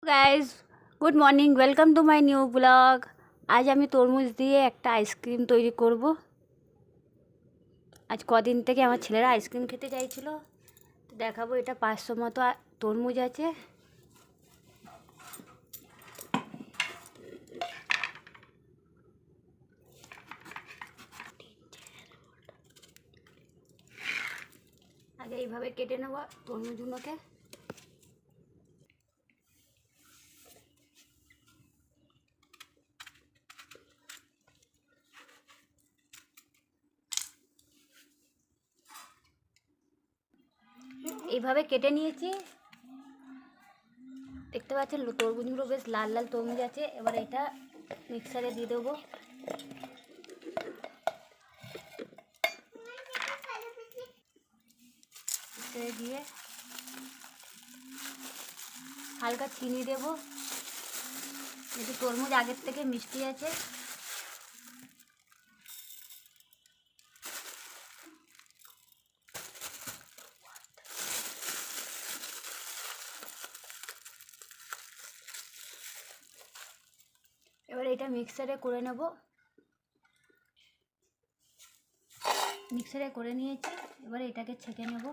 Guys, good morning, welcome to my new blog. আজ আমি তরমুজ দিয়ে একটা আইসক্রিম তৈরি করব। আজ কদিন থেকে আমার ছেলেরা আইসক্রিম খেতে চাইছিল, তো দেখাবো। এটা 500 মতো তরমুজ আছে। আগে এইভাবে কেটে নেব তরমুজগুলোকে। এইভাবে কেটে নিয়েছি, দেখতে পাচ্ছেন তরমুজগুলো বেশ লাল লাল তরমুজ আছে। এবার এটা মিক্সারে দিয়ে দেবো। মিক্সারে দিয়ে হালকা চিনি দেবো। যেহেতু তরমুজ আগের থেকে মিষ্টি আছে, এবার এটা মিক্সারে করে নেব। মিক্সারে করে নিয়েছি, এবার এটাকে ছেঁকে নেব।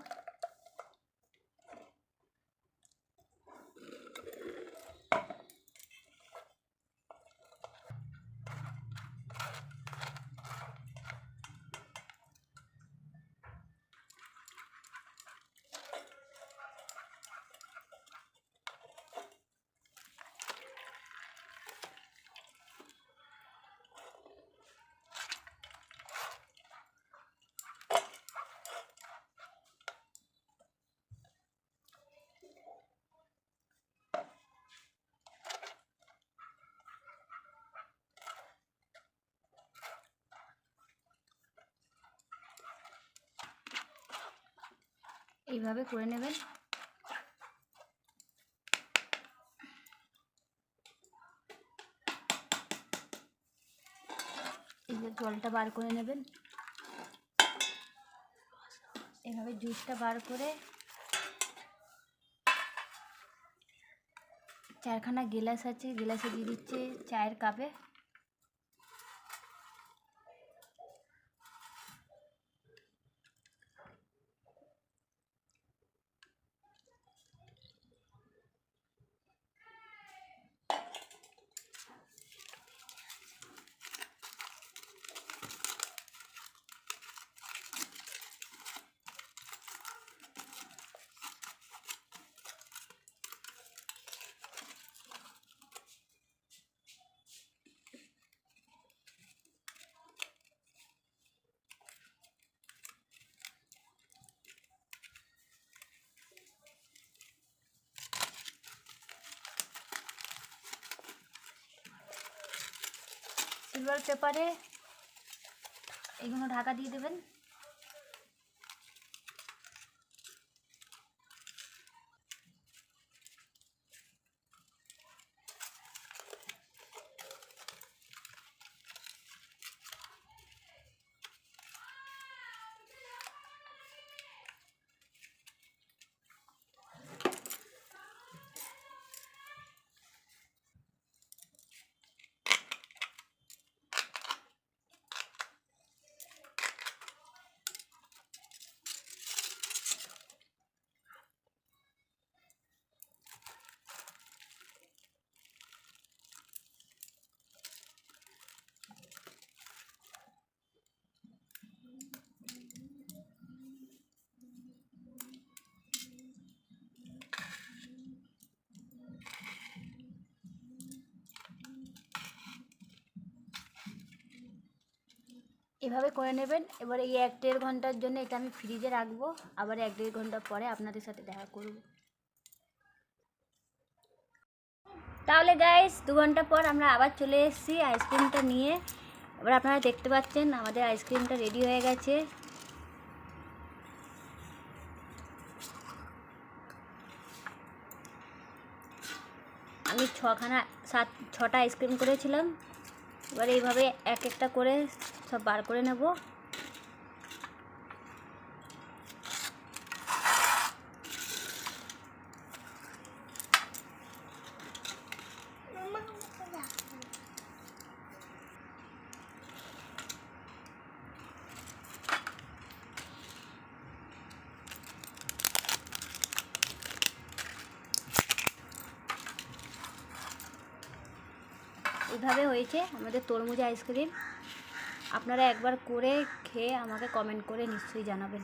এইভাবে করে নেবেন। এইভাবে জলটা বার করে নেবেন। এভাবে জুসটা বার করে চারখানা গিলাস আছে, গিলাসে দিয়ে দিচ্ছে চায়ের কাপে। সিলভার পেপারে এগুলো ঢাকা দিয়ে দেবেন। এভাবে করে নেবেন। এবার এই 1-1.5 ঘন্টার জন্য এটা আমি ফ্রিজে রাখবো। আবার 1-1.5 ঘন্টা পরে আপনাদের সাথে দেখা করব। তাহলে গাইস, 2 ঘন্টা পর আমরা আবার চলে এসেছি আইসক্রিমটা নিয়ে। এবার আপনারা দেখতে পাচ্ছেন আমাদের আইসক্রিমটা রেডি হয়ে গেছে। আমি 6টা আইসক্রিম করেছিলাম। এবার এইভাবে এক একটা করে সব বার করে নেব। এইভাবে হয়েছে আমাদের তরমুজ আইসক্রিম। আপনারা একবার করে খেয়ে আমাকে কমেন্ট করে নিশ্চয়ই জানাবেন।